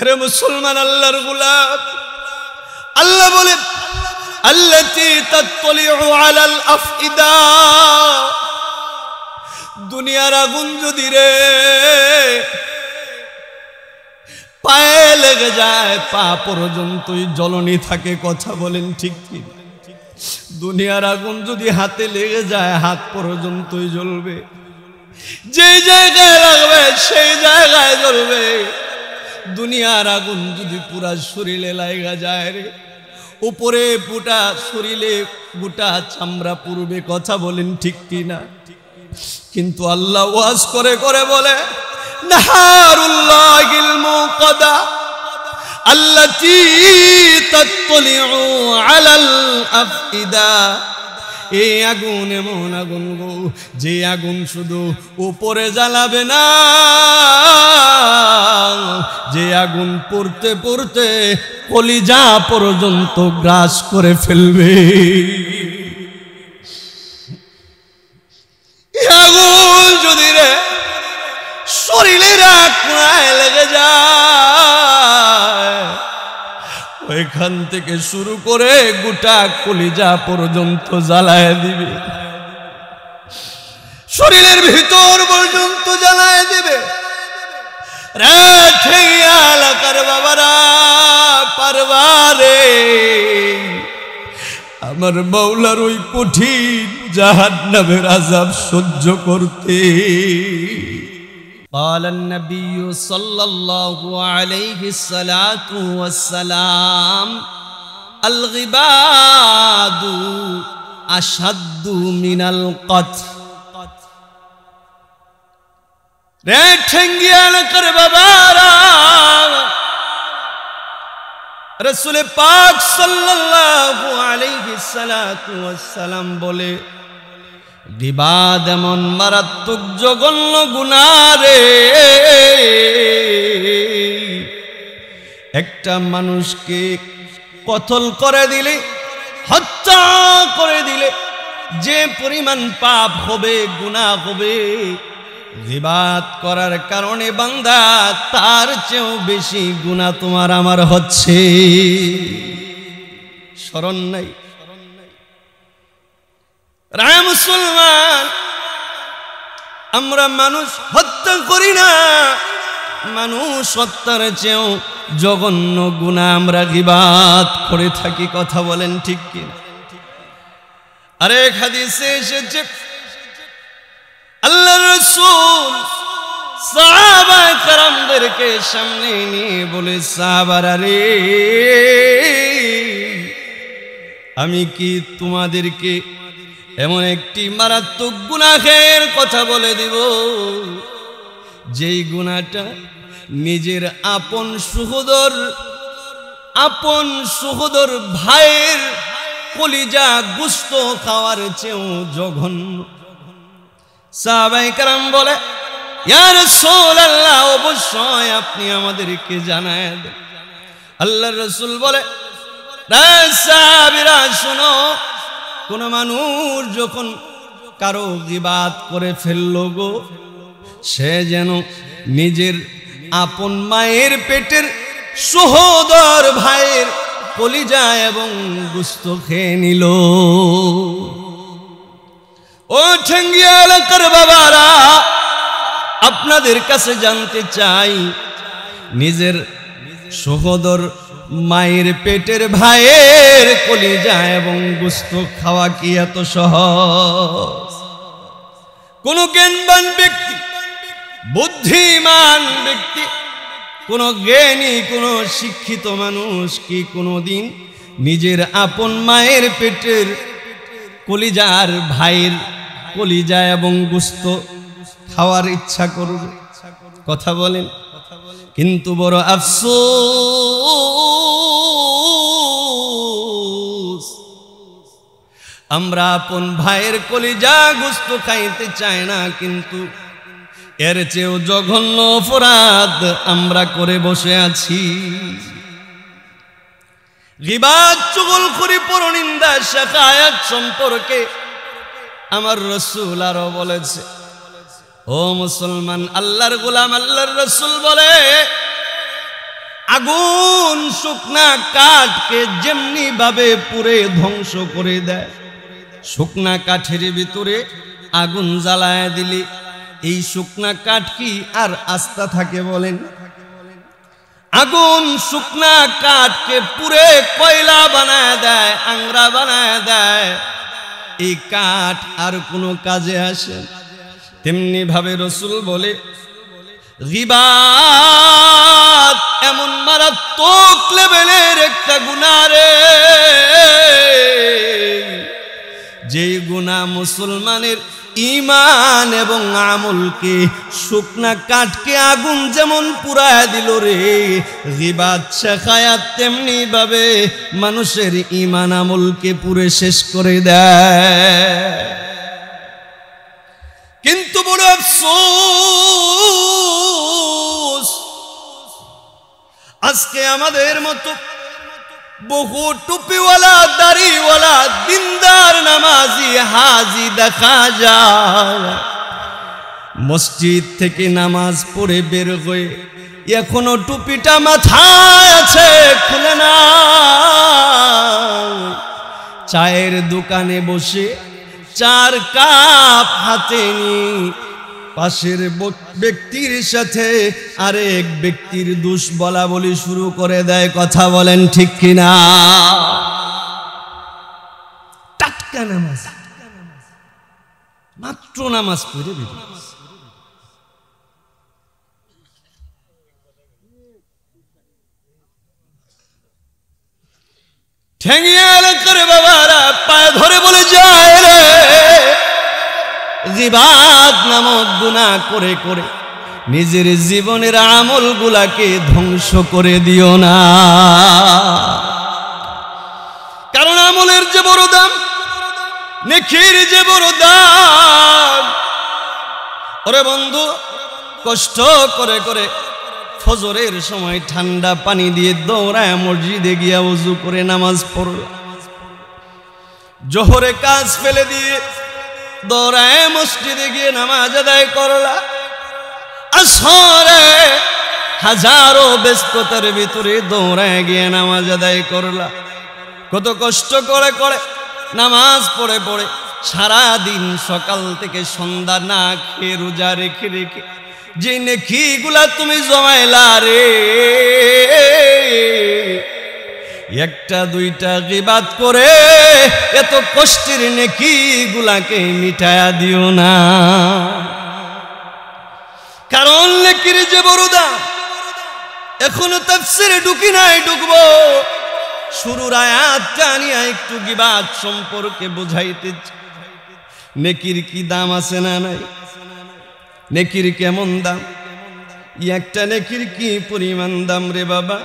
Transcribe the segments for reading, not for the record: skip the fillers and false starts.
হে মুসলমান আল্লাহর গোলাম, আল্লাহ বলেন আল্লাতী তাত্তালিউ আলাল আফইদা, দুনিয়ার আগুন যদি রে পায়ে লেগে যায় পা পর্যন্তই জ্বলনি থাকে। কথা বলেন ঠিক কি? দুনিয়ার আগুন যদি হাতে লেগে যায় হাত পর্যন্তই জ্বলবে, যে জায়গায় লাগবে সেই জায়গায় জ্বলবে। দুনিয়ার আগুন যদি পুরা শরীরে লাগা যায় রে, উপরে পুটা শরীরে গোটা চামড়া পুরবে। কথা বলেন ঠিক কি না? কিন্তু আল্লাহ ওয়াজ করে করে বলে নাহারুল্লাহিল মুকাদা আল্লাতী তাত্তালিউ আলাল আফইদা, এই আগুন এমন আগুন গো, যে আগুন শুধু উপরে জ্বালাবে না, যে আগুন পড়তে পড়তে কলিজা পর্যন্ত গ্রাস করে ফেলবে। আগুন যদি রে শরীরের কোণায় লেগে যায়, ওইখান থেকে শুরু করে গোটা কলিজা পর্যন্ত জ্বালায় দিবে, শরীরের ভিতর পর্যন্ত জ্বালায় দিবে। রে ঠেঙ্গিয়া এলাকার বাবারা পারবারে আমার মাওলার ওই কঠিন জাহান্নামের আযাব সহ্য করতে। قال النبي صلى الله عليه الصلاة والسلام الغباد أشد من القتل। রে ঠেঙ্গিয়াল করে বাবারা, রাসূল পাক সাল্লাল্লাহু আলাইহি সাল্লাতু ওয়াসসালাম বলে গীবাত এমন মারাত্মক জঘন্য গুনাহ রে, একটা মানুষকে কতল করে দিলে, হত্যা করে দিলে যে পরিমাণ পাপ হবে, গুনাহ হবে, গীবাত করার কারণে বান্দা তার চেয়েও বেশি গুনাহ তোমার আমার হচ্ছে। স্মরণ নাই? রায় মুসলমান, আমরা মানুষ হত্যা করি না, মানুষ হত্যার চেয়েও জঘন্য গুনাহ আমরা গীবাত করে থাকি। কথা বলেন ঠিক কি? আরেক হাদিসে এসেছে আল্লাহর রাসূল সাহাবায়ে কেরামদেরকে সামনে নিয়ে বলে, সাহাবারা রে, আমি কি তোমাদেরকে এমন একটি মারাত্মক গুনাহের কথা বলে দিব, যেই গুনাহটা নিজের আপন সহোদর ভাইয়ের কলিজা গোশত খাওয়ার চেয়েও জঘন্য। সাহাবায়ে কেরাম বলে, ইয়া রাসূলুল্লাহ, অবশ্যই আপনি আমাদেরকে জানায় দেন। আল্লাহর রাসূল বলে, সাহাবীরা শোনো, কোন মানুষ যখন কারো গীবাত করে ফেলল গো, সে যেন নিজের আপন মায়ের পেটের সহোদর ভাইয়ের কলিজা এবং গোশত খেয়ে নিল। ও ঠেঙ্গিয়া এলাকার বাবারা, আপনাদের কাছে জানতে চাই, নিজের সহোদর মায়ের পেটের ভাইয়ের কলিজা এবং গোশত খাওয়া কি এত সহজ? কোন জ্ঞানবান ব্যক্তি, বুদ্ধিমান ব্যক্তি, কোন জ্ঞানী, কোন শিক্ষিত মানুষ কি কোনদিন নিজের আপন মায়ের পেটের কলিজার ভাইয়ের কলিজা এবং গোশত খাওয়ার ইচ্ছা করবে? কথা বলেন। কিন্তু বড় আফসোস, আমরা আপন ভাইয়ের কলিজা গোশত খাইতে চাই না, কিন্তু এর চেয়েও জঘন্য অপরাধ আমরা করে বসে আছি। গীবাত, চুগলখড়ি, পরনিন্দা, শাকায়াত সম্পর্কে আমার রাসূল আরো বলেছে। ও মুসলমান, আল্লাহর গোলাম, আল্লাহর রাসূল বলে, আগুন শুকনা কাঠকে যেমনি ভাবে পুড়ে ধ্বংস করে দেয়, শুকনা কাঠের ভিতরে আগুন জ্বালায় দিলে এই শুকনা কাঠ কি আর আস্তা থাকে বলেন? আগুন শুকনা কাঠকে পুড়ে কয়লা বানায় দেয়, আংরা বানায় দেয়, এই কাঠ আর কোনো কাজে আসে? তেমনি ভাবে রাসূল বলে গীবাত এমন মারাত্মক লেভেলের একটা গুনাহ রে, যে গুনাহ মুসলমানের ঈমান এবং আমলকে, শুকনা কাঠকে আগুন যেমন পুড়ায় দিল রে, গীবাত শেখায়াত তেমনি ভাবে মানুষের ঈমান আমলকে পুড়ে শেষ করে দেয়। কিন্তু বড় আফসোস, আজকে আমাদের মতো বহু টুপিওয়ালা দাড়িওয়ালা দিনদার নামাজি হাজি দেখা যায়, মসজিদ থেকে নামাজ পড়ে বের হয়ে এখনো টুপিটা মাথায় আছে, খুলে না। চায়ের দোকানে বসে 4 কাপ হাতে নিয়ে পাশের ব্যক্তির সাথে আরেক ব্যক্তির দোষ বলা বলি শুরু করে দেয়। কথা বলেন ঠিক কিনা? টাটকা নামাজ, মাত্র নামাজ পড়ে বেরিয়ে ঠেঙিয়ে করে বাবারা পায়ে ধরে বলে যায় রে, গীবাত নামক গুনাহ করে করে নিজের জীবনের আমলগুলাকে ধ্বংস করে দিও না। কারণ আমলের যে বড় দাম, নেকির যে বড় দাম। ওরে বন্ধু, কষ্ট করে করে ফজরের সময় ঠান্ডা পানি দিয়ে দৌড়ায় মসজিদে গিয়া ওযু করে নামাজ পড়ল, জোহরে কাজ ফেলে দিয়ে দৌড়ায় মসজিদে গিয়ে নামাজ আদায় করলা, আসরে হাজারো ব্যস্ততার ভিতরে দৌড়ায় গিয়ে নামাজ আদায় করলা। কত কষ্ট করে করে নামাজ পড়ে পড়ে সারা দিন সকাল থেকে সন্ধ্যা না খেয়ে রোজা রেখে রেখে যে নেকিগুলা তুমি জমাইলা রে, একটা দুইটা গীবাত করে এত কষ্টের নেকিগুলাকে মিটায়া দিও না। কারণ নেকির যে বড় দাম। এখনো তাফসীরে ঢুকি নাই, ঢুকবো। শুরুর আয়াতটা নিয়ে একটু গীবাত সম্পর্কে বুঝাইতে। নেকির কি দাম আছে না নাই? নেকির কেমন দাম? একটা নেকির কি পরিমাণ দাম রে বাবা!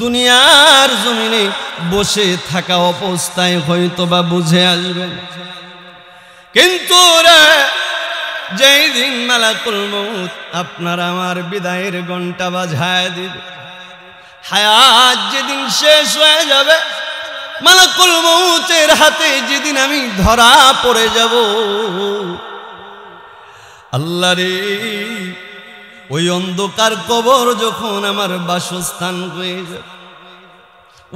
দুনিয়ার জমিনে বসে থাকা অবস্থায় হয়তো বা বুঝে আসবেন, কিন্তু রে যেই দিন মালাকুল মউত আপনার আমার বিদায়ের ঘন্টা বাজায় দিবে, হায়াত যেদিন শেষ হয়ে যাবে, মালাকুল মউতের হাতে যেদিন আমি ধরা পড়ে যাব, আল্লাহ রে, ওই অন্ধকার কবর যখন আমার বাসস্থান হয়ে যাবে,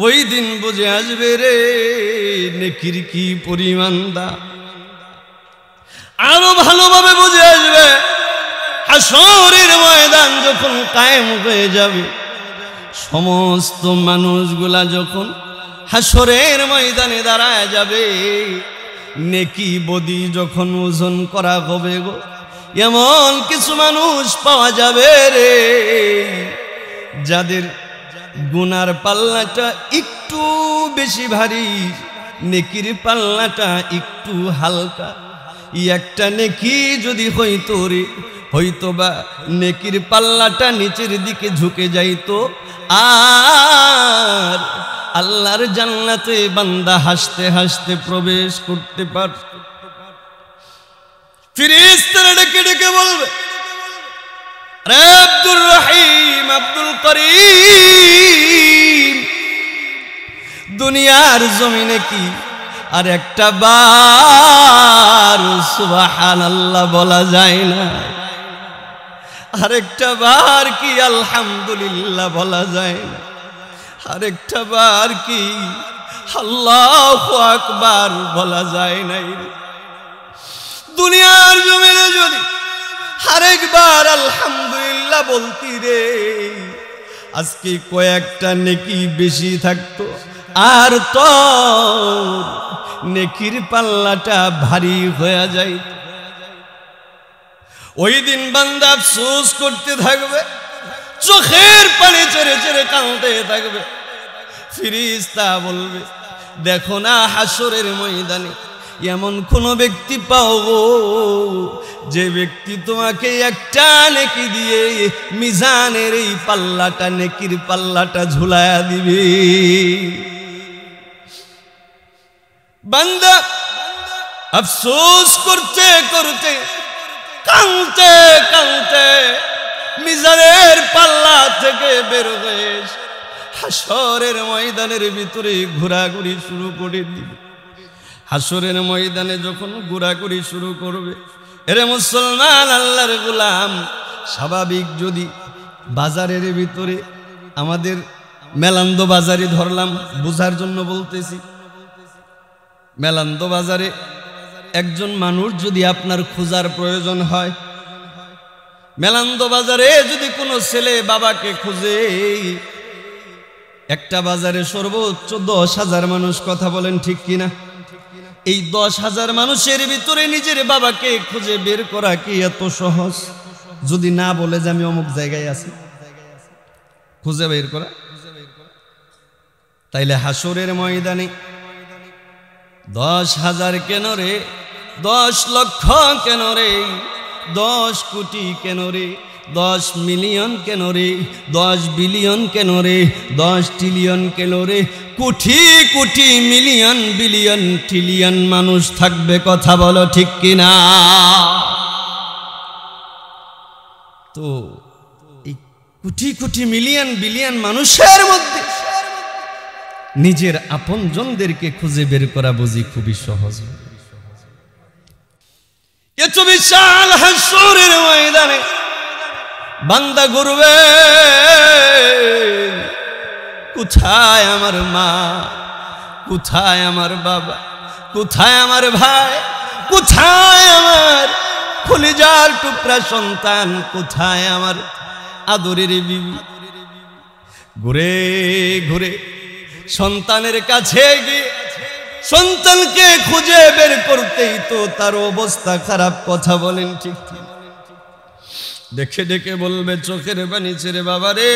ওই দিন বুঝে আসবে রে নেকির কি পরিমাণ দাম। আরো ভালোভাবে বুঝে আসবে হাসরের ময়দান যখন কায়েম হয়ে যাবে, সমস্ত মানুষগুলা যখন হাসরের ময়দানে দাঁড়ায় যাবে, নেকি বদি যখন ওজন করা হবে গো, এমন কিছু মানুষ পাওয়া যাবে রে যাদের গুনার পাল্লাটা একটু বেশি ভারী, নেকির পাল্লাটা একটু হালকা। একটা নেকি যদি হইতো রে, হয়তো বা নেকির পাল্লাটা নিচের দিকে ঝুঁকে যাইতো, আর আল্লাহর জান্নাতে বান্দা হাসতে হাসতে প্রবেশ করতে পারত। ফেরেশতারা ডেকে ডেকে বলবে, আরে আব্দুর রহিম, আব্দুল করিম, দুনিয়ার জমিনে কি আর একটা বার সুবহানাল্লাহ বলা যায় না? আরেকটা বার কি আলহামদুলিল্লাহ বলা যায় না, আরেকটা বার কি আল্লাহু আকবার বলা যায় নাই। দুনিয়ার জমিনে যদি আরেকবার আলহামদুলিল্লাহ বলতি রে, আজকে কয়েকটা নেকি বেশি থাকতো, আর তো নেকির পাল্লাটা ভারী হয়ে যায়। ওই দিন বান্দা আফসোস করতে থাকবে, চোখের পানি ছেড়ে ছেড়ে কাঁদতে থাকবে। ফেরেশতা বলবে, দেখো না হাসরের ময়দানে এমন কোন ব্যক্তি পাও গো, যে ব্যক্তি তোমাকে একটা নেকি দিয়ে মিজানের এই পাল্লাটা, নেকির পাল্লাটা ঝুলায়া দিবে। বান্দা আফসোস করতে করতে, কাঁদতে কাঁদতে মিজানের পাল্লা থেকে বের হয়ে হাসরের ময়দানের ভিতরে ঘোরাঘুরি শুরু করে দিবে। হাসরের ময়দানে যখন ঘোরাঘুরি শুরু করবে, এরে মুসলমান আল্লাহর গোলাম, স্বাভাবিক যদি বাজারের ভিতরে, আমাদের মেলান্দ বাজারে ধরলাম বোঝার জন্য বলতেছি, মেলান্দ বাজারে একজন মানুষ যদি আপনার খোঁজার প্রয়োজন হয়, মেলান্দ বাজারে যদি কোনো ছেলে বাবাকে খুঁজে, একটা বাজারে সর্বোচ্চ 10,000 মানুষ, কথা বলেন ঠিক কিনা? এই 10,000 মানুষের ভিতরে নিজের বাবাকে খুঁজে বের করা কি এত সহজ? যদি না বলে যে আমি অমুক জায়গায় আছি, খুঁজে বের করা। তাইলে হাসরের ময়দানে 10,000 কেন রে, 10 লক্ষ কেন রে, 10 কোটি কেন রে, 10 মিলিয়ন কেন রে, 10 বিলিয়ন কেন রে, 10 ট্রিলিয়ন কেন রে, crore crore million billion trillion মানুষ থাকবে, কথা বলো ঠিক কিনা? তো এই কোটি কোটি মিলিয়ন বিলিয়ন মানুষের মধ্যে নিজের আপনজনদেরকে খুঁজে বের করা বুঝি খুবই সহজ। এত বিশাল হাসরের ময়দানে বান্দা ঘুরবে, কোথায় আমার মা, কোথায় আমার বাবা, কোথায় আমার ভাই, কোথায় আমার কলিজার টুকরা সন্তান, কোথায় আমার আদরের বিবি। ঘুরে ঘুরে সন্তানের কাছে গিয়ে সন্তানকে খুঁজে বের করতেই তো তার অবস্থা খারাপ, কথা বলেন ঠিক? দেখে দেখে বলবে চোখের পানি ছেড়ে, বাবা রে,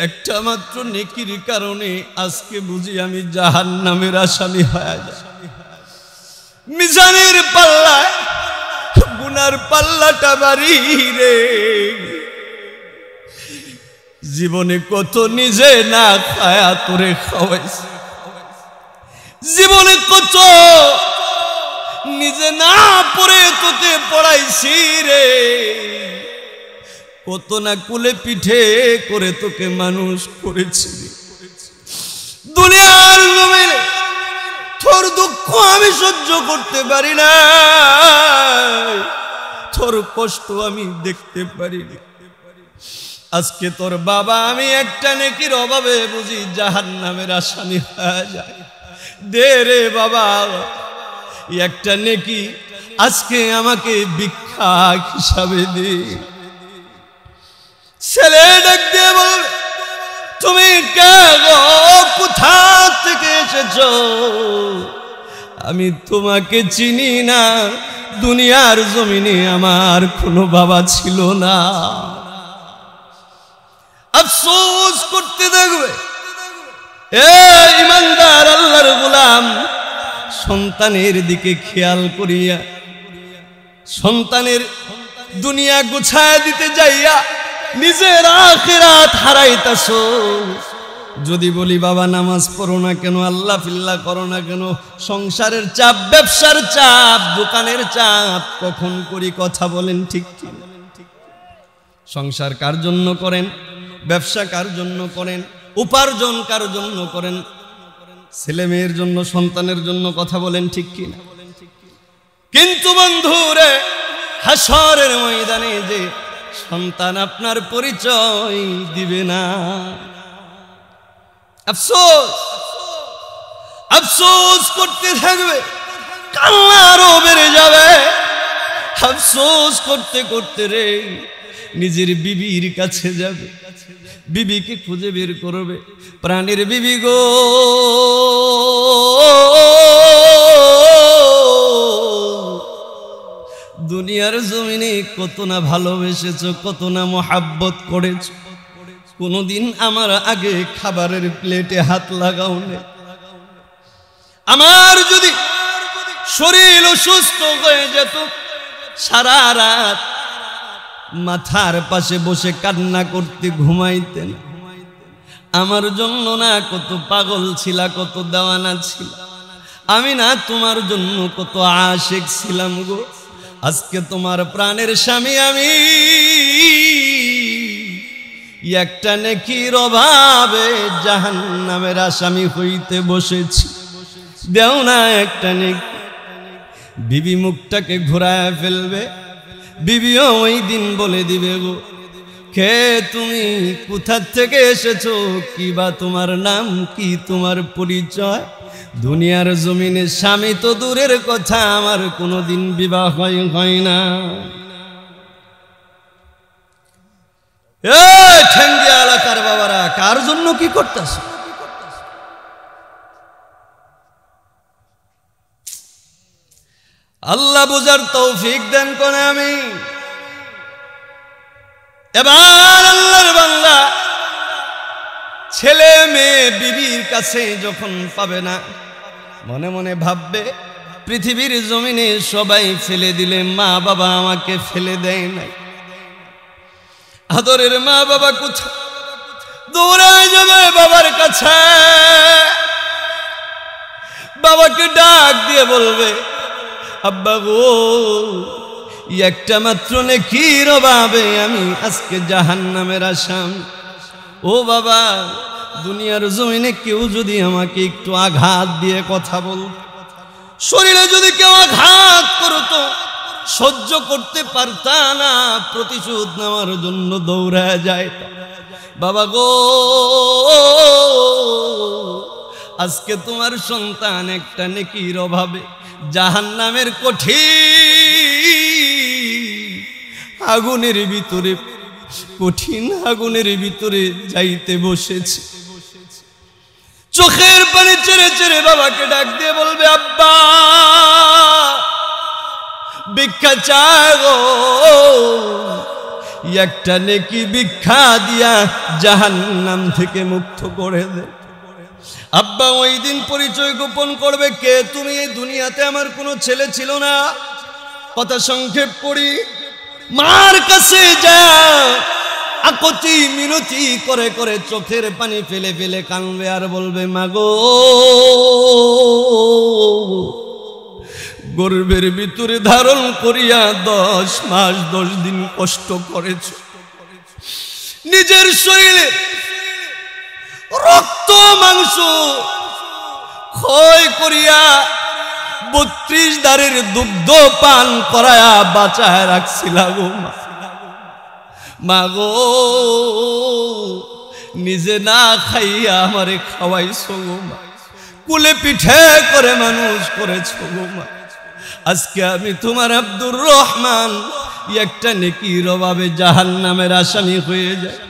একটা মাত্র নেকির কারণে আজকে বুঝি আমি জাহান্নামের আসামি হয়ে যাই। মিজানের পাল্লায় গুনার পাল্লাটা ভারী রে। জীবনে কত নিজে না খায়া তোরে খাওয়াইছি, জীবনে কত নিজে না পড়ে তোকে পড়াইছি রে, কত না কুলে পিঠে করে তোকে মানুষ করেছি। দুনিয়ার জমিনে তোর দুঃখ আমি সহ্য করতে পারি না, তোর কষ্ট আমি দেখতে পারি না। আজকে তোর বাবা আমি একটা নেকির অভাবে বুঝি জাহান্নামের আসামি হয়ে যায়। দে রে বাবা একটা নেকি, আজকে আমাকে ভিক্ষা হিসাবে দে। ছেলে ডাক দিয়ে বল, তুমি কে গো, কোথা থেকে এসেছো? আমি তোমাকে চিনি না, দুনিয়ার জমিনে আমার কোনো বাবা ছিল না। আফসোস করতে থাকবে। এ ইমানদার আল্লাহর গোলাম, সন্তানের দিকে খেয়াল করিয়া সন্তানের দুনিয়া গুছায় দিতে যাইয়া নিজের আখিরাত হারাইতাছো। যদি বলি বাবা নামাজ পড়ো না কেন, আল্লাহ ফিল্লাহ করো না কেন, সংসারের চাপ, ব্যবসার চাপ, দোকানের চাপ, কখন করি, কথা বলেন ঠিক? সংসার কার জন্য করেন, ব্যবসা কার জন্য করেন, উপার্জন কার জন্য করেন? ছেলে মেয়ের জন্য, সন্তানের জন্য, কথা বলেন ঠিক কিনা? কিন্তু বন্ধুরে হাসরের ময়দানে যে সন্তান আপনার পরিচয় দিবে না, আফসোস আফসোস করতে থাকবে, কান্না আরো বেড়ে যাবে। আফসোস করতে করতে রে নিজের বিবির কাছে যাবে, বিবিকে খুঁজে বের করবে, প্রাণের বিবি গো, দুনিয়ার জমিনে কত না ভালোবেসেছো, কত না মোহাব্বত করেছো, কোনদিন আমার আগে খাবারের প্লেটে হাত লাগাও না। আমার যদি শরীর অসুস্থ হয়ে যেত, সারা রাত মাথার পাশে বসে কান্না করতে ঘুমাইতেন। আমার জন্য না কত পাগল ছিলা, কত দেওয়ানা ছিল, আমি না তোমার জন্য কত আশিক ছিলাম গো। আজকে তোমার প্রাণের স্বামী আমি একটা নেকির অভাবে জাহান্নামের আসামি হইতে বসেছি, দেও না একটা নেকি। বিবি মুখটাকে ঘোরায় ফেলবে, বিবিও ওই দিন বলে দিবে গো, কে তুমি, কোথা থেকে এসেছো, কি বা তোমার নাম, কি তোমার পরিচয়। দুনিয়ার জমিনে স্বামী তো দূরের কথা, আমার কোনোদিন বিবাহ হয় না। ঠেঙ্গিয়া এলাকার বাবারা, কার জন্য কি করতেছ? আল্লাহ বুঝার তৌফিক দেন কোনে আমি। এবার আল্লাহর বান্দা ছেলে মেয়ে বিবির কাছে যখন পাবে না, মনে মনে ভাববে পৃথিবীর জমিনে সবাই ফেলে দিলে, মা বাবা আমাকে ফেলে দেয় নাই। আদরের মা বাবা কোথায়? দৌড়ায় যাবে বাবার কাছে, বাবাকে ডাক দিয়ে বলবে, আব্বা গো, একটা মাত্র নেকির অভাবে আমি আজকে জাহান্নামের আসামি। ও বাবা, দুনিয়ার জমিনে কেউ যদি আমাকে একটু আঘাত দিয়ে কথা বল, শরীরে যদি কেউ আঘাত করতো, সহ্য করতে পারতা না, প্রতিশোধ নেওয়ার জন্য দৌড়ায় যায়। বাবা গো, আজকে তোমার সন্তান একটা নেকির অভাবে জাহান্নামের কঠিন আগুনের ভিতরে, কঠিন আগুনের ভিতরে যাইতে বসেছে। চোখের পানি ছেড়ে ছেড়ে বাবাকে ডাক দিয়ে বলবে, আব্বা ভিক্ষা চাই গো, একটা নেকি ভিক্ষা দিয়া জাহান্নাম থেকে মুক্ত করে দে। আব্বা ওই দিন পরিচয় গোপন করবে, কে তুমি, এই দুনিয়াতে আমার কোনো ছেলে ছিল না। কথা সংক্ষেপ করি, মার কাছে যা আকতি মিনতি করে করে চোখের পানি ফেলে ফেলে কাঁদবে আর বলবে, মাগো, গর্ভের ভিতরে ধারণ করিয়া 10 মাস 10 দিন কষ্ট করেছ, নিজের শরীরে রক্ত মাংস ক্ষয় করিয়া 32 দাঁড়ের দুগ্ধ পান করায়া বাঁচায় রাখছিলা গো মা গো, নিজে না খাইয়া আমারে খাওয়াইছো গো মা, কুলে পিঠে করে মানুষ করেছো গো মা। আজকে আমি তোমার আব্দুর রহমান একটা নেকির অভাবে জাহান্নামের আসামি হয়ে যায়।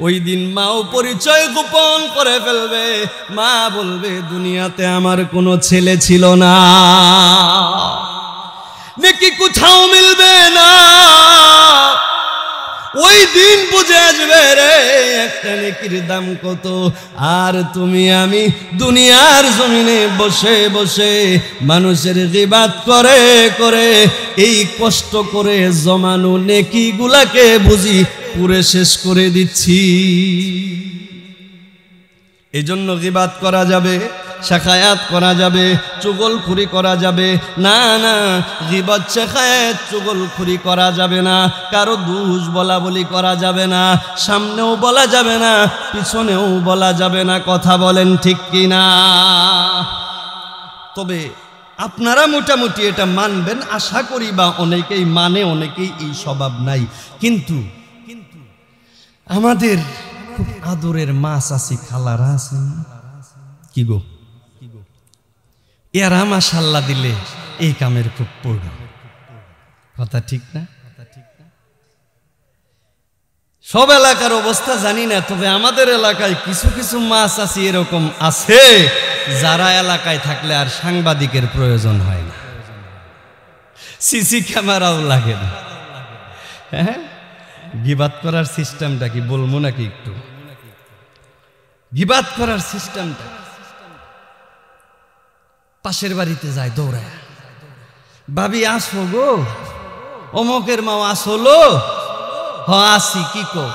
ওই দিন মাও পরিচয় গোপন করে ফেলবে, মা বলবে, দুনিয়াতে আমার কোনো ছেলে ছিল না, নেকি কোথাও মিলবে না। ওই দিন বুঝে আসবে রে একটা নেকির দাম কত। আর তুমি আমি দুনিয়ার জমিনে বসে বসে মানুষের গীবাত করে করে এই কষ্ট করে জমানো নেকি গুলাকে বুঝি পুরে শেষ করে দিচ্ছি। এই জন্য গীবাত করা যাবে, শাখায়াত করা যাবে, চুগলখুরি করা যাবে না। না, গীবত শাখায়াত চুগলখুরি করা যাবে না, কারো দোষ বলা বলি করা যাবে না, সামনেও বলা যাবে না, পিছনেও বলা যাবে না। কথা বলেন ঠিক কি না? তবে আপনারা মোটামুটি এটা মানবেন আশা করি, বা অনেকেই মানে, অনেকেই এই স্বভাব নাই। কিন্তু আমাদের খুব আদরের মা চাচি খালারা আছেন, কি গো, এরা মাশাআল্লাহ দিলে এই কামের খুব পড়ব, কথা ঠিক না? সব এলাকার অবস্থা জানি না, তবে আমাদের এলাকায় কিছু কিছু মা চাচি এরকম আছে যারা এলাকায় থাকলে আর সাংবাদিকের প্রয়োজন হয় না, সিসি ক্যামেরাও লাগে না। হ্যাঁ, গিবাত করার সিস্টেমটা কি বলবো নাকি একটু? গিবাত করার সিস্টেমটা, পাশের বাড়িতে যায় দৌড়ায়, ভাবি আসো গো, অমকের মাও আসলো, হ আসি, কি কো?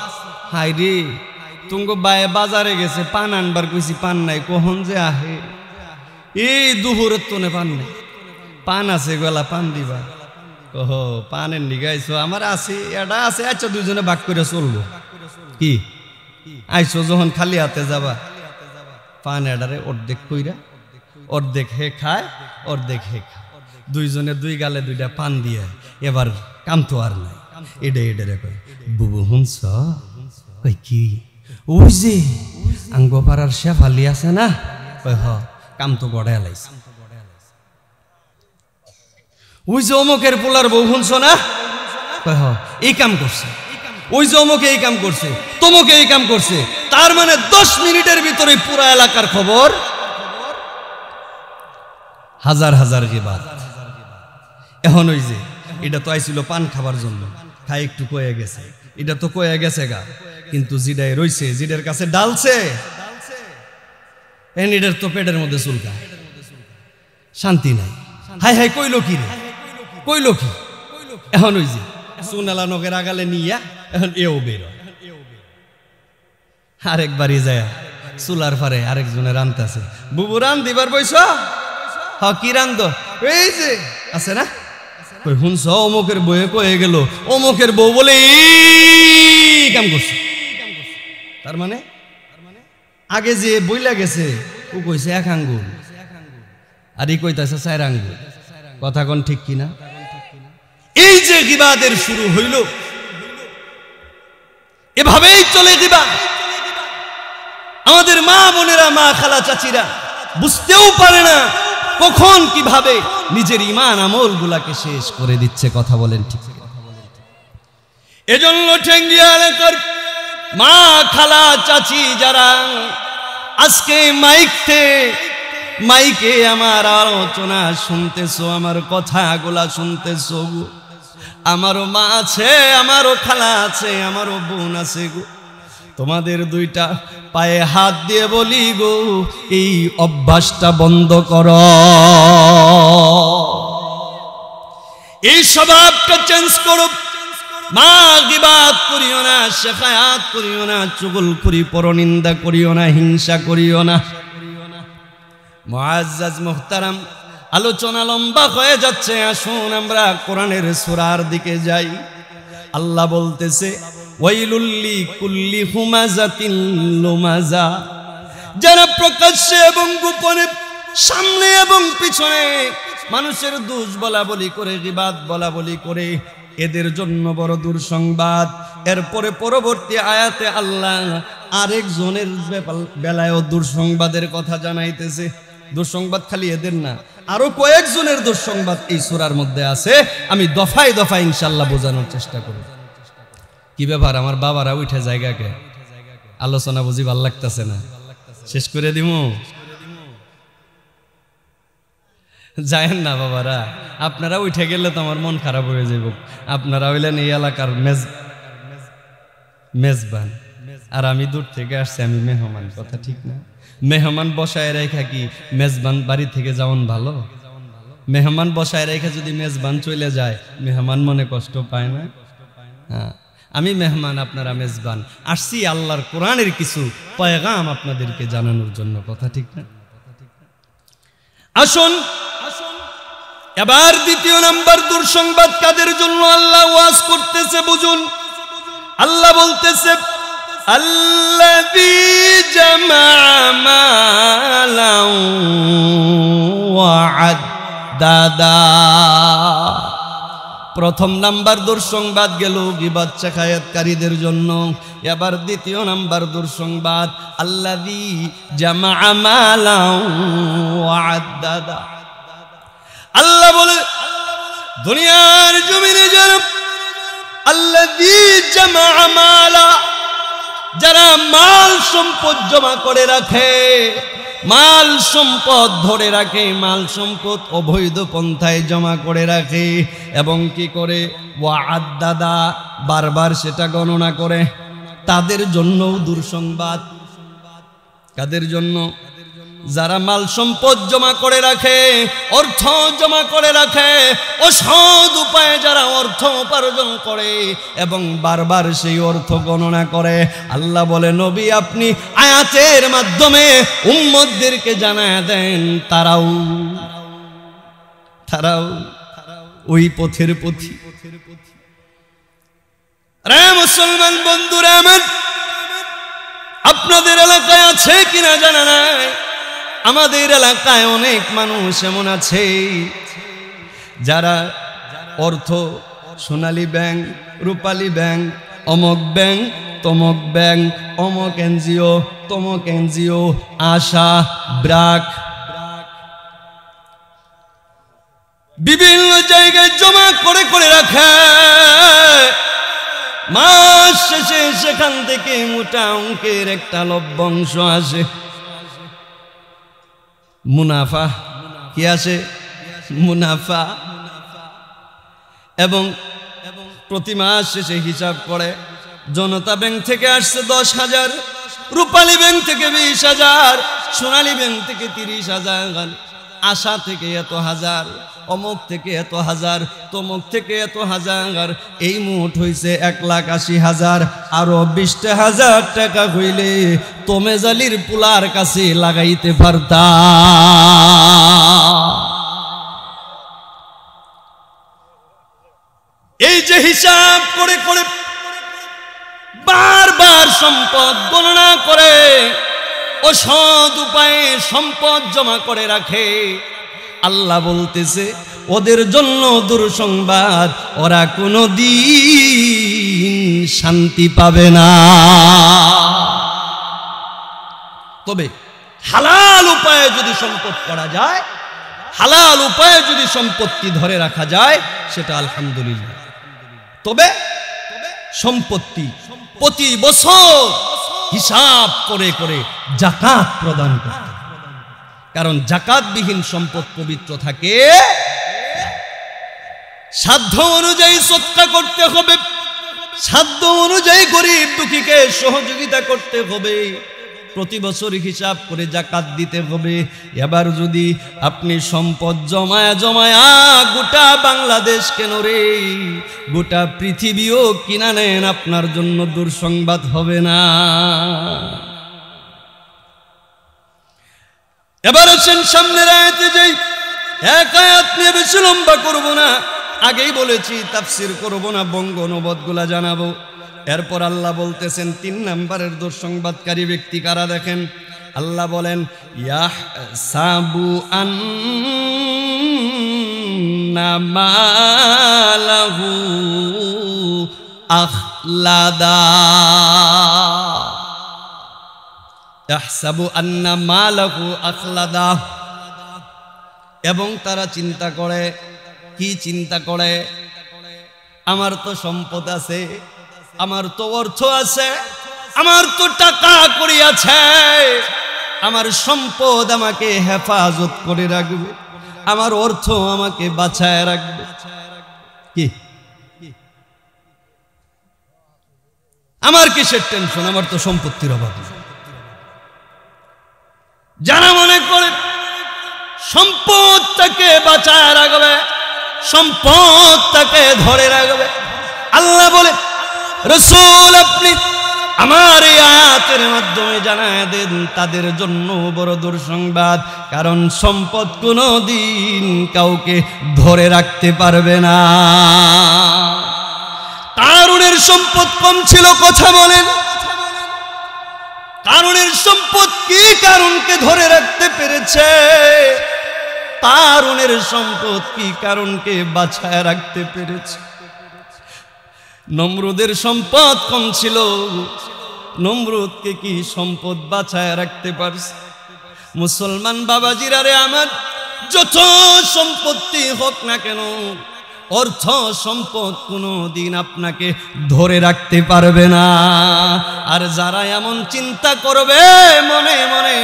হাই রে, তুঙ্গ বায়ে বাজারে গেছে, পান আনবার কইছি, পান নাই, কখন যে আহে, এই দুপুরের তোনে পান নাই, পান আছে গলা, পান দিবা। ওহ, পানের নিগাইছো, আমার আছে, এটা আছে, আচ্ছা দুজনে ভাগ করে চলবো। কি আইছো যখন খালি হাতে যাবা, পান এডারে অর্ধেক কইরা, অর্ধেক হে খায়, অর্ধেক হে খায়, দুইজনে দুই গালে দুইটা পান দিয়ে, এবার কাম তো আর নাই। এডে এডে কয়, বুবু হুনছ? কই কি? ওই যে আঙ্গপাড়ার শেফালি আছে না, কই হ, কাম তো গড়ায় লাইছে। ওই যে অমুকের পোলার বউ হুনছ না, কই হ, এই কাম করছে। ওই যে অমুকে এই কাম করছে, তমুকে এই কাম করছে। তার মানে 10 মিনিটের ভিতরে পুরা এলাকার খবর, হাজার হাজার গিবাত। এখন ওই যে এটা তো আইছিল পান খাবার জন্য, খাই একটু কয়ে গেছে, এটা তো কয়ে গেছে গা, কিন্তু জিডায় রইছে, জিডের কাছে ডালছে, এটার তো পেটের মধ্যে চুলকা, শান্তি নাই। হাই হাই কইলো কি রে, কইলো কি? এখন ওই যে সুনালা নগের আগালে নিয়া এখন এও বেরো, আরেকবারই যায় চুলার পারে আরেকজনে রান্তাছে, বুবু রান দিবার বইস? হ, কি রান্ধ? এই যে আছে না, কই হুনছ অমুকের বউয়ে কয়ে গেল, অমুকের বউ বলে এই কাম করছে। তার মানে আগে যে বইলা গেছে ও কইছে 1 আঙ্গুল, আর ই কইতাছে 4 আঙ্গুল, কথা কোন ঠিক কিনা? এই যে গিবাদের শুরু হইল, এভাবেই চলে গিবাদ। আমাদের মা বোনেরা, মা খালা চাচিরা বুঝতেও পারে না কখন কিভাবে নিজের ঈমান আমল গুলাকে শেষ করে দিচ্ছে, কথা বলেন ঠিক? এজন্য ঠেঙ্গিয়া এলাকার মা খালা চাচি যারা আজকে মাইকে আমার আলোচনা শুনতেছো, আমার কথাগুলা শুনতেছো, আমারও মা আছে, আমারও খালা আছে, আমারও বোন আছে গো, তোমাদের 2টা পায়ে হাত দিয়ে বলি গো, এই অভ্যাসটা বন্ধ করো, এই স্বভাবটা চেঞ্জ করো। মা গিবাত করিও না, শেখায়াত করিও না, চুগলখড়ি পরনিন্দা করিও না, হিংসা করিও না। মুআজ্জাজ মুহতারাম, আলোচনা লম্বা হয়ে যাচ্ছে, আসুন আমরা কোরআনের সূরার দিকে যাই। আল্লাহ বলতেছে, ওয়াইলুল লিকুল্লি হুমাযাতিন লুমাযা, যারা প্রকাশ্যে এবং গোপনে, সামনে এবং পিছনে মানুষের দোষ বলা বলি করে, গিবাত বলা বলি করে, এদের জন্য বড় দুঃসংবাদ। এরপরে পরবর্তী আয়াতে আল্লাহ আরেকজনের বেলায়ও দুঃসংবাদের কথা জানাইতেছে। দুঃসংবাদ খালি এদের না, আরো কয়েকজনের দুঃসংবাদ এই সূরার মধ্যে আছে। আমি দফায় দফায় ইনশাআল্লাহ বোঝানোর চেষ্টা করব। কি ব্যাপার আমার বাবারা উঠে জায়গাকে, আলোচনা বুঝি ভাল লাগতেছে না, শেষ করে দিমু? যায়েন না বাবারা, আপনারা উঠে গেলে তো আমার মন খারাপ হয়ে যাব। আপনারা হইলেন এই এলাকার মেজবান, আর আমি দূর থেকে আসছি, আমি মেহমান, কথা ঠিক না? মেহমান বসায় রেখা কি মেজবান বাড়ি থেকে যাওন ভালো? মেহমান বসায় রেখা যদি মেজবান চলে যায়, মেহমান মনে কষ্ট পায় না? হ্যাঁ, আমি মেহমান, আপনারা মেজবান, আসছি আল্লাহর কোরআনের কিছু পয়গাম আপনাদেরকে জানানোর জন্য, কথা ঠিক না? আসুন এবার 2য় নাম্বার দুঃসংবাদ কাদের জন্য আল্লাহ ওয়াজ করতেছে বুঝুন। আল্লাহ বলতেছে, আল্লাযী জামা মালান ওয়া আদ, দাদা। প্রথম নাম্বার দুঃসংবাদ গেল গীবত শাকায়াতকারীদের জন্য। এবার দ্বিতীয় নাম্বার দুঃসংবাদ, আল্লাযী জামাআ মালান ওয়া আদ্দাদা। আল্লাহ বলে দুনিয়ার জমিনে যারা আল্লাযী জামাআ মালা, যারা মাল সম্পদ জমা করে রাখে, মাল সম্পদ ধরে রাখে, মাল সম্পদ অবৈধ পন্থায় জমা করে রাখে এবং কি করে ওয়া আদ্দাদা, বারবার সেটা গণনা করে, তাদের জন্যও দুঃসংবাদ। কাদের জন্য? যারা মাল সম্পদ জমা করে রাখে, অর্থ জমা করে রাখে, অসৎ উপায়ে যারা অর্থ উপার্জন করে এবং বারবার সেই অর্থ গণনা করে। আল্লাহ বলে নবী আপনি আয়াতের মাধ্যমে উম্মতদেরকে জানায় দেন তারাও ওই পথের পথি। রে মুসলমান বন্ধুরা আমার, আপনাদের এলাকায় আছে কিনা জানা নাই, আমাদের এলাকায় অনেক মানুষ এমন আছে যারা অর্থ সোনালী ব্যাংক, রূপালী ব্যাংক, অমক ব্যাংক, তমক ব্যাংক, অমক এনজিও, তমক এনজিও, আশা, ব্রাক, বিভিন্ন জায়গায় জমা করে করে রাখে। মাস শেষে সেখান থেকে মোটা অঙ্কের একটা লভ্যাংশ আসে, মুনাফা। কি আসে? মুনাফা। এবং প্রতি মাস শেষে হিসাব করে জনতা ব্যাংক থেকে আসছে 10,000, রূপালী ব্যাংক থেকে 20,000, সোনালী ব্যাংক থেকে 30,000, আশা থেকে এত হাজার, অমুক থেকে এত হাজার, তমুক থেকে এত হাজার, এই মোট হইছে 1,80,000। আরো 20,000 টাকা হইলে তোমেজালির পুলার কাছে লাগাইতে পারতা। এই যে হিসাব করে করে বারবার সম্পদ গণনা করে, অসৎ উপায়ে সম্পদ জমা করে রাখে, আল্লাহ বলতেছে ওদের জন্য দুঃসংবাদ, ওরা কোনোদিন শান্তি পাবে না। তবে হালাল উপায়ে যদি সম্পদ করা যায়, হালাল উপায়ে যদি সম্পত্তি ধরে রাখা যায়, সেটা আলহামদুলিল্লাহ। তবে সম্পত্তি প্রতি বছর হিসাব করে করে যাকাত প্রদান করতে, কারণ যাকাতবিহীন সম্পদ পবিত্র থাকে। সাধ্য অনুযায়ী সদকা করতে হবে, সাধ্য অনুযায়ী গরিব দুঃখীকে সহযোগিতা করতে হবে, প্রতি বছর হিসাব করে যাকাত দিতে হবে। এবার যদি আপনি সম্পদ জমায়া জমায়া গোটা বাংলাদেশ কেন রে, গোটা পৃথিবীও কিনা নেন, আপনার জন্য দুঃসংবাদ হবে না। এবার আসেন সামনের আয়াতে যাই। এক আয়াত নিয়ে বেশি লম্বা করবো না, আগেই বলেছি তাফসির করবো না, বঙ্গ অনুবাদগুলা জানাবো। এরপর আল্লাহ বলতেছেন 3 নম্বরের দুঃসংবাদকারী ব্যক্তি কারা দেখেন। আল্লাহ বলেন ইয়াহসাবু আন্না মালাহু আখলাদা, ইয়াহসাবু আন্না মালাহু আখলাদা। এবং তারা চিন্তা করে, কি চিন্তা করে? আমার তো সম্পদ আছে, আমার তো অর্থ আছে, আমার তো টাকা কড়ি আছে, আমার সম্পদ আমাকে হেফাজত করে রাখবে, আমার অর্থ আমাকে বাঁচায় রাখবে। কি আমার কিসের টেনশন? আমার তো সম্পত্তির অভাব। যারা মনে করে সম্পদ তাকে বাঁচায় রাখবে, সম্পদ তাকে ধরে রাখবে, আল্লাহ বলে রাসূল আপনি আমার এই আয়াতের মাধ্যমে জানায় দেন তাদের জন্য বড় দুঃসংবাদ, কারণ সম্পদ কোনোদিন কাউকে ধরে রাখতে পারবে না। কারুনের সম্পদ কম ছিল, কথা বলেন। কারুনের সম্পদ কি কারুনকে ধরে রাখতে পেরেছে? কারুনের সম্পদ কি কারণকে বাঁচায় রাখতে পেরেছে। নমরুদের সম্পদ কম ছিল, নমরুদকে কি সম্পদ বাঁচায় রাখতে পারছে? মুসলমান বাবাজিরা রে আমার, যত সম্পত্তি হোক না কেন, অর্থ সম্পদ কোনো দিন আপনাকে ধরে রাখতে পারবে না। আর যারা এমন চিন্তা করবে মনে মনে,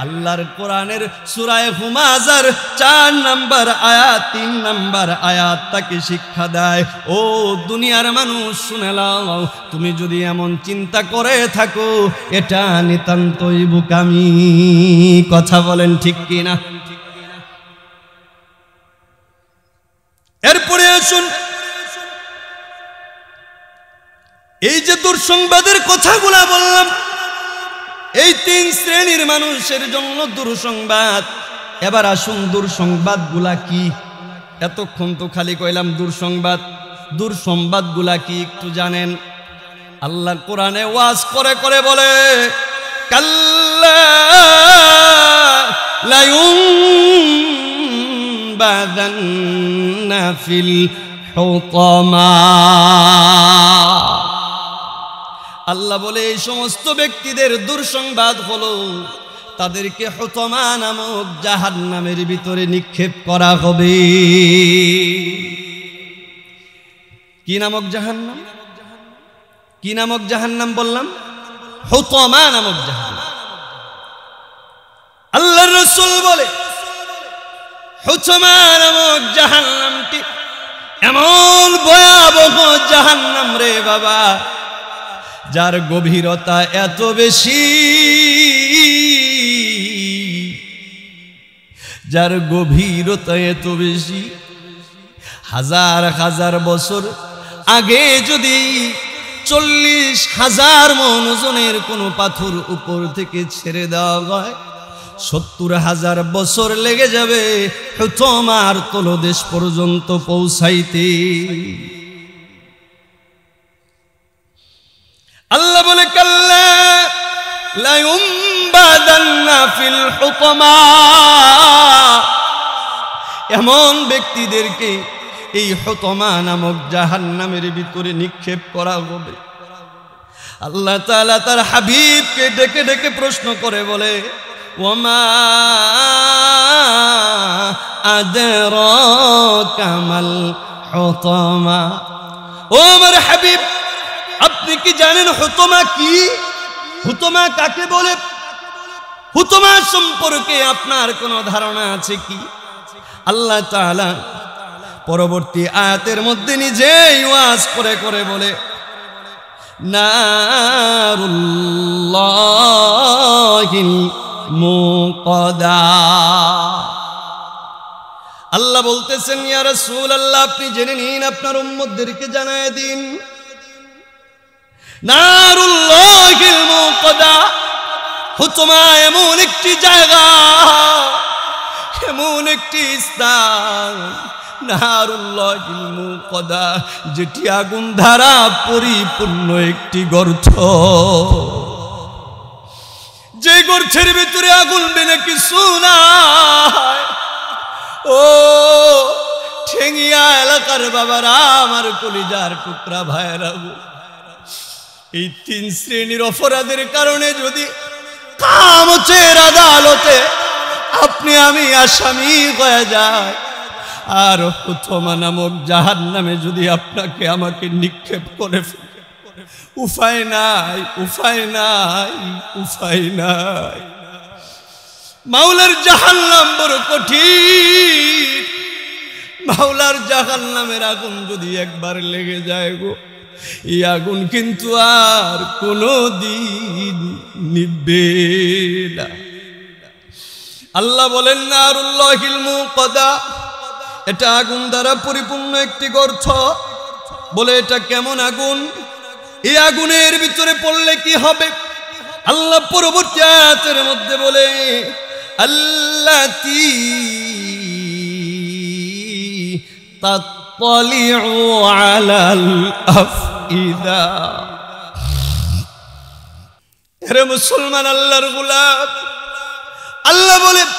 আল্লাহর কোরআনের সূরা হুমাযার 4 নম্বর আয়াত 3 নম্বর আয়াত তাকে শিক্ষা দেয়, ও দুনিয়ার মানুষ শুনে নাও, তুমি যদি এমন চিন্তা করে থাকো এটা নিতান্তই বোকামি। কথা বলেন ঠিক কিনা? এরপরে আসুন, এই যে দুঃসংবাদের কথাগুলা বললাম, এই 3 শ্রেণীর মানুষের জন্য দুঃসংবাদ। এবার আসুন দুঃসংবাদগুলা কি। এতক্ষণ তো খালি কইলাম দুঃসংবাদ, দুঃসংবাদগুলা কি একটু জানেন? আল্লাহ কোরআনে ওয়াজ করে করে বলে, কাল্লা লায়ুনবাযান্না ফিল হুতামা। আল্লাহ বলে এই সমস্ত ব্যক্তিদের দুঃসংবাদ হলো তাদেরকে হুতামা নামক জাহান্নামের ভিতরে নিক্ষেপ করা হবে। কি নামক জাহান্নাম? কি নামক জাহান্নাম বললাম? হুতামা নামক জাহান্নাম। আল্লাহর রাসূল বলে হুতামা নামক জাহান্নামটি এমন ভয়াবহ জাহান্নাম রে বাবা, যার গভীরতা এত বেশি, যার গভীরতা এত বেশি, হাজার হাজার বছর আগে যদি 40,000 মণ ওজনের কোনো পাথর উপর থেকে ছেড়ে দেওয়া হয়, 70,000 বছর লেগে যাবে হুতামার তলদেশ পর্যন্ত পৌঁছাইতে। আল্লাহ বলে কাল্লা লায়ুনবাযান্না ফিল হুতামা। এমন ব্যক্তিদেরকে এই হুতামা নামক জাহান্নামের ভিতরে নিক্ষেপ করা হবে। আল্লাহ তাআলা তার হাবিবকে ডেকে ডেকে প্রশ্ন করে বলে, ওয়ামা আদরাকা মাল হুতামা। ও আমার হাবিব, আপনি কি জানেন হুতামা কি? হুতামা কাকে বলে? হুতামা সম্পর্কে আপনার কোনো ধারণা আছে কি? আল্লাহ তাআলা পরবর্তী আয়াতের মধ্যে নিজেই ওয়াজ করে করে বলে, নারুল্লাহিল মুকাদা। আল্লাহ বলতেছেন, ইয়া রাসূলুল্লাহ, আপনি জেনে নিন, আপনার উম্মতদেরকে জানায় দিন, নারুল্লাহিল মুকাদা, হুতামা এমন একটি জায়গা, এমন একটি স্থান, নারুল্লাহিল মুকাদা, যেটি আগুন দ্বারা পরিপূর্ণ একটি গর্ত। যে গর্তের ভিতরে আগুন বিনা কিছু নাই। ও ঠেঙ্গিয়া এলাকার বাবারা, আমার কলিজার টুকরা ভাইরা, এই 3 শ্রেণীর অপরাধের কারণে যদি কিয়ামতের আদালতে আপনি আমি আসামি হয়ে যায়, আর হুতামা নামক জাহান্নামে যদি আপনাকে আমাকে নিক্ষেপ করে, উপায় নাই, উপায় নাই, উপায় নাই। মাওলার জাহান্নাম বড় কঠিন। মাওলার জাহান্নামের আগুন যদি একবার লেগে যায় গো, এই আগুন কিন্তু আর কোনদিন নিভবে না। আল্লাহ বলেন, নারুল্লাহিল মুকাদা, এটা আগুন দ্বারা পরিপূর্ণ একটি গর্ত। বলে এটা কেমন আগুন? এই আগুনের ভিতরে পড়লে কি হবে? আল্লাহ পরবর্তী আয়াতের মধ্যে বলে, আল্লাতী তাত্তালিউ আলাল আফইদা। হে মুসলমান, আল্লাহর গোলাম, আল্লাহ বলেন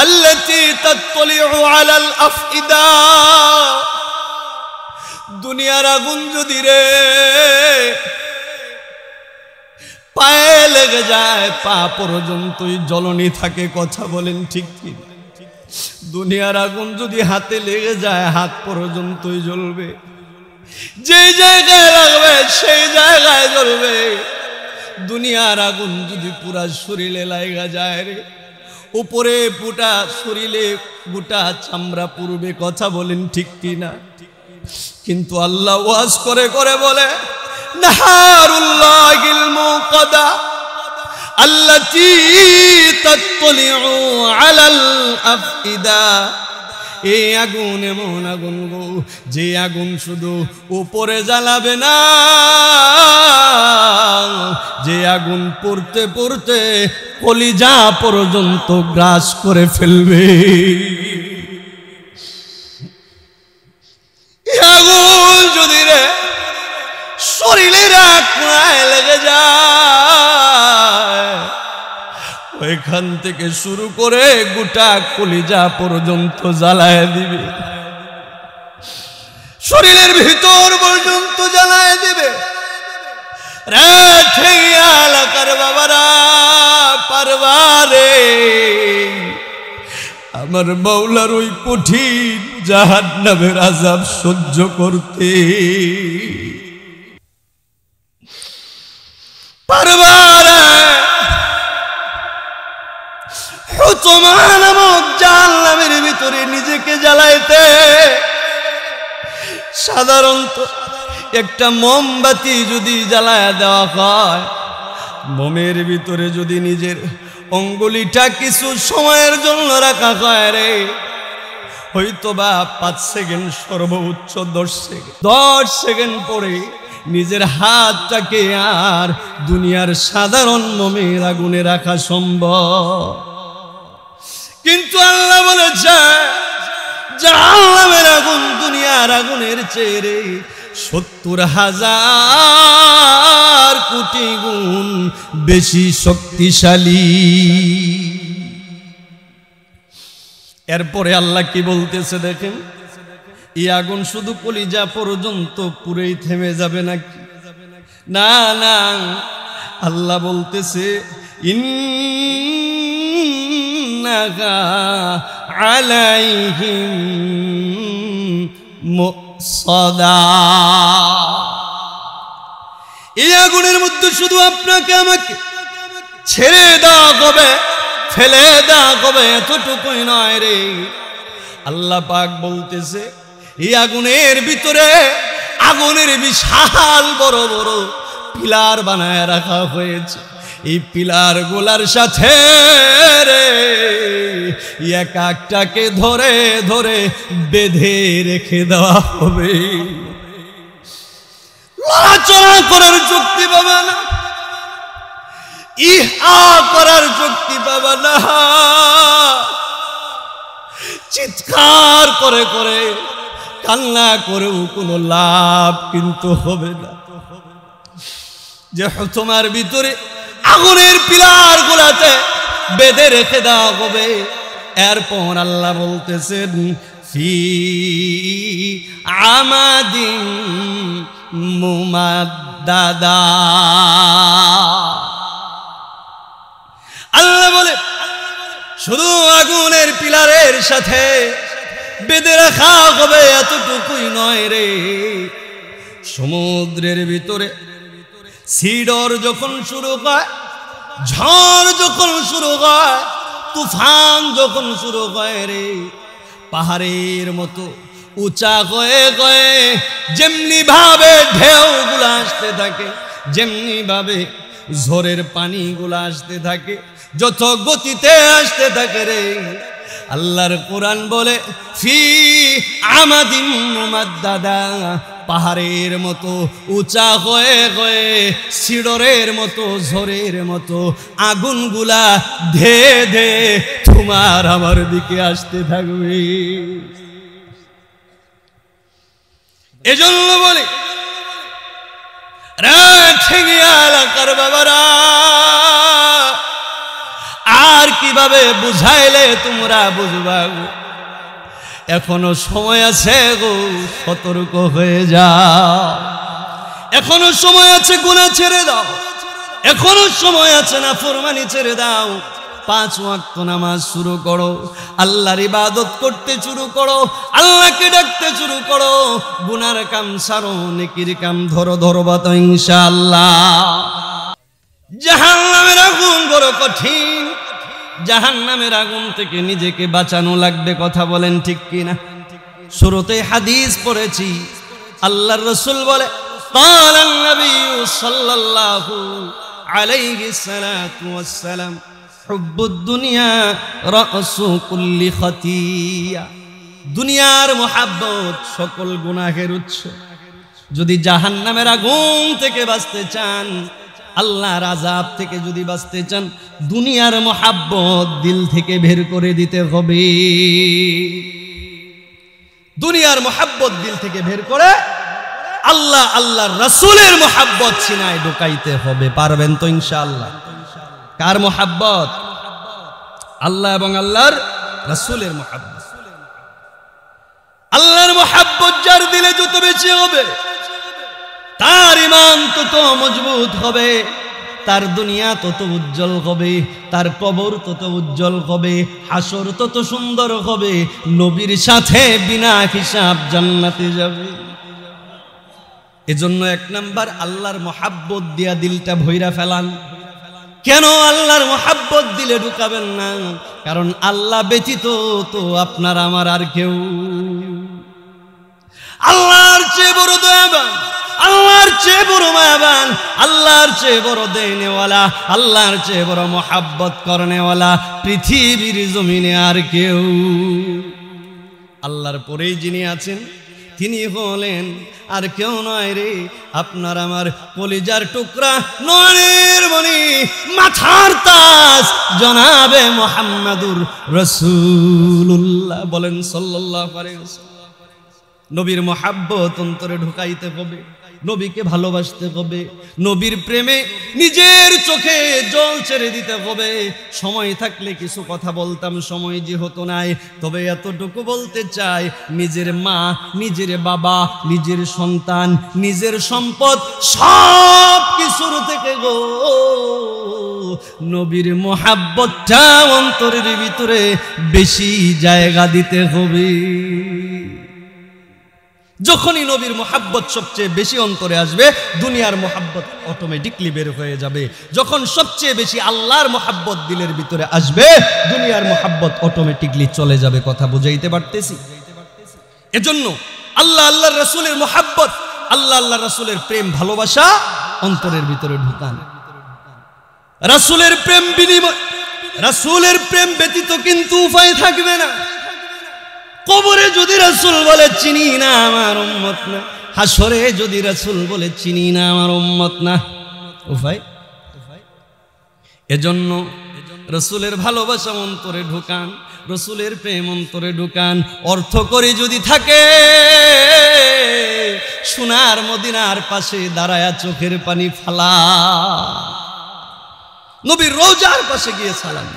আল্লাতী তাত্তালিউ আলাল আফইদা। দুনিয়ার আগুন যদি রে পায়ে লেগে যায় পা পর্যন্তই জ্বলনি থাকে, কথা বলেন ঠিক কি? দুনিয়ার আগুন যদি হাতে লেগে যায় হাত পর্যন্তই জ্বলবে, যে জায়গায় লাগবে সেই জায়গায় জ্বলবে। দুনিয়ার আগুন যদি পুরা শরীরে লাগা যায় রে, উপরে পুটা শরীরে গোটা চামড়া পুরবে, কথা বলেন ঠিক কি না? কিন্তু আল্লাহ ওয়াজ করে করে বলে নাহারুল্লাহিল মুকাদা আল্লাতী তাত্তালিউ আলাল আফইদা। এই আগুন এমন আগুন গো, যে আগুন শুধু উপরে জ্বালাবে না, যে আগুন পড়তে পড়তে কলিজা পর্যন্ত গ্রাস করে ফেলবে। আগুন যদি রে শরীরের কোণায় লেগে যায়, ওইখান থেকে শুরু করে গোটা কলিজা পর্যন্ত জ্বালায় দিবে, শরীরের ভিতর পর্যন্ত জ্বালায় দিবে। রে ঠেঙ্গিয়া এলাকার বাবারা পারবারে আমার মাওলার ওই কঠিন জাহান্নামের আযাব সহ্য করতে পারবারে? হুতমা নামক জাহান্নামের ভিতরে নিজেকে জ্বালাইতে সাধারণত একটা মোমবাতি যদি জ্বালায় দেওয়া হয়, মোমের ভিতরে যদি নিজের অঙ্গুলিটা কিছু সময়ের জন্য রাখা হয় রে, হয়তোবা 5 সেকেন্ড, সর্বোচ্চ 10 সেকেন্ড পরে নিজের হাতটাকে আর দুনিয়ার সাধারণ মোমের আগুনে রাখা সম্ভব। কিন্তু আল্লাহ বলেছে জাহান্নামের আগুন দুনিয়ার আগুনের চেয়ে 70,000 কোটি গুণ বেশি শক্তিশালী। এরপরে আল্লাহ কি বলতেছে দেখেন, এই আগুন শুধু কলিজা পর্যন্ত পুরেই থেমে যাবে নাকি? না না, আল্লাহ বলতেছে ইন্নাকা আলাইহিম মুসাদা। এই আগুনের মধ্যে শুধু আপনাকে আমাকে ছেড়ে দেওয়া হবে, ফেলে দেওয়া হবে, এতটুকুই নয় রে। আল্লাহ পাক বলতেছে এই আগুনের ভিতরে আগুনের বিশাল বড় বড় পিলার বানায় রাখা হয়েছে। এই পিলার গুলার সাথে রে এক একটাকে ধরে ধরে বেঁধে রেখে দেওয়া হবে। লড়াচড়া করার শক্তি পাবে না, ইহা করার শক্তি পাবে না, চিৎকার করে করে কান্না করেও কোনো লাভ কিন্তু হবে না। যে তোমার ভিতরে আগুনের পিলার গুলাতে বেঁধে রেখে দেওয়া হবে। এরপর আল্লাহ বলতেছেন ফি আমাদিন মুমাদ্দাদা। আল্লাহ বলে শুধু আগুনের পিলারের সাথে বেঁধে রাখা হবে এতটুকুই নয় রে। সমুদ্রের ভিতরে সিডর যখন শুরু হয়, ঝড় যখন শুরু হয়, তুফান যখন শুরু হয় রে, পাহাড়ের মতো উঁচা হয়ে গয়ে যেমনি ভাবে ঢেউগুলো আসতে থাকে, যেমনি ভাবে ঝড়ের পানিগুলো আসতে থাকে, যত গতিতে আসতে থাকে রে, আল্লাহর কোরআন বলে ফি আমাদিন মুমাদ্দাদা, পাহাড়ের মতো উঁচা হয়ে হয়ে সিডরের মতো ঝড়ের মতো আগুনগুলা ধে ধে তোমার আমার দিকে আসতে থাকবে। এজন্য বলে এলাকার বাবারা আর কিভাবে বুঝাইলে তোমরা বুঝবা গো? এখনো সময় আছে গো, সতর্ক হয়ে যাও। এখনো সময় আছে, গুনাহ ছেড়ে দাও। এখনো সময় আছে, নাফরমানি ছেড়ে দাও। 5 ওয়াক্ত নামাজ শুরু করো, আল্লাহর ইবাদত করতে শুরু করো, আল্লাহকে ডাকতে শুরু করো। গুনার কাম ছাড়ো, নেকির কাম ধরো, ধরবা তো ইনশাআল্লাহ। জাহান্নামের আগুন বড় কঠিন। জাহান্নামের আগুন থেকে নিজেকে বাঁচানো লাগবে, কথা বলেন ঠিক কিনা? শুরুতে হাদিস পড়েছি, আল্লাহর রাসূল বলে, قال النبي صلى الله عليه الصلاة والسلام حب الدنيا رأس كل خطيئة। দুনিয়ার মোহাব্বত সকল গুনাহের উৎস। যদি জাহান্নামের আগুন থেকে বাঁচতে চান, আল্লাহর আযাব থেকে যদি বাঁচতে চান, দুনিয়ার মোহাব্বত দিল থেকে বের করে দিতে হবে। দুনিয়ার মোহাব্বত দিল থেকে বের করে আল্লাহ আল্লাহর রাসূলের মোহাব্বত সিনায় ঢুকাইতে হবে। পারবেন তো ইনশাআল্লাহ? কার মোহাব্বত? আল্লাহ এবং আল্লাহর রাসূলের মোহাব্বত। আল্লাহর মোহাব্বত যার দিলে যত বেশি হবে, তার ঈমান তত মজবুত হবে, তার দুনিয়া তত উজ্জ্বল হবে, তার কবর তত উজ্জ্বল হবে, হাসর তত সুন্দর হবে, নবীর সাথে বিনা হিসাব জান্নাতে যাবে। এজন্য 1 নাম্বার আল্লাহর মোহাব্বত দিয়া দিলটা ভইরা ফেলান। কেন আল্লাহর মোহাব্বত দিলে ঢুকাবেন না? কারণ আল্লাহ ব্যতীত তো আপনার আমার আর কেউ। আল্লাহর চেয়ে বড় দয়াবান, আল্লাহর চেয়ে বড় মায়াবান, আল্লাহর চেয়ে বড় দেনেওয়ালা, আল্লাহর চেয়ে বড় মোহাব্বত করনেওয়ালা পৃথিবীর জমিনে আর কেউ। আল্লাহর পরেই যিনি আছেন তিনি হলেন আর কেউ নয় রে, আপনার আমার কলিজার টুকরা, নয়নের মণি, মাথার তাজ, জনাবে মুহাম্মাদুর রাসূলুল্লাহ। বলেন সাল্লাল্লাহু আলাইহি ওয়াসাল্লাম। নবীর মোহাব্বত অন্তরে ঢুকাইতে হবে, নবীকে ভালোবাসতে হবে, নবীর প্রেমে নিজের চোখে জল ছেড়ে দিতে হবে। সময় থাকলে কিছু কথা বলতাম, সময় যে হতো নাই, তবে এতটুকু বলতে চাই, নিজের মা, নিজের বাবা, নিজের সন্তান, নিজের সম্পদ সব কিছুর থেকে গো নবীর মোহাব্বতটা অন্তরের ভিতরে বেশি জায়গা দিতে হবে। যখনই নবীর মোহাব্বত সবচেয়ে বেশি অন্তরে আসবে, দুনিয়ার মোহাব্বত অটোমেটিকলি বের হয়ে যাবে। যখন সবচেয়ে বেশি আল্লাহর মোহাব্বত দিলের ভিতরে আসবে, দুনিয়ার মোহাব্বত অটোমেটিকলি চলে যাবে। কথা বুঝাইতে পারতেছি? এজন্য আল্লাহ আল্লাহর রাসূলের মোহাব্বত, আল্লাহ আল্লাহর রাসূলের প্রেম ভালোবাসা অন্তরের ভিতরে ঢুকান। রাসূলের প্রেম বিনিময়, রাসূলের প্রেম ব্যতীত কিন্তু উপায় থাকবে না। কবরে যদি রাসূল বলে চিনি না আমার উম্মত না, হাসরে যদি রাসূল বলে চিনি না আমার উম্মত না, উপায়। এজন্য রাসূলের ভালোবাসা অন্তরে ঢুকান, রাসূলের প্রেম অন্তরে ঢুকান। অর্থ করে যদি থাকে, সোনার মদিনার পাশে দাঁড়ায়া চোখের পানি ফালা, নবীর রওজার পাশে গিয়ে সালাম।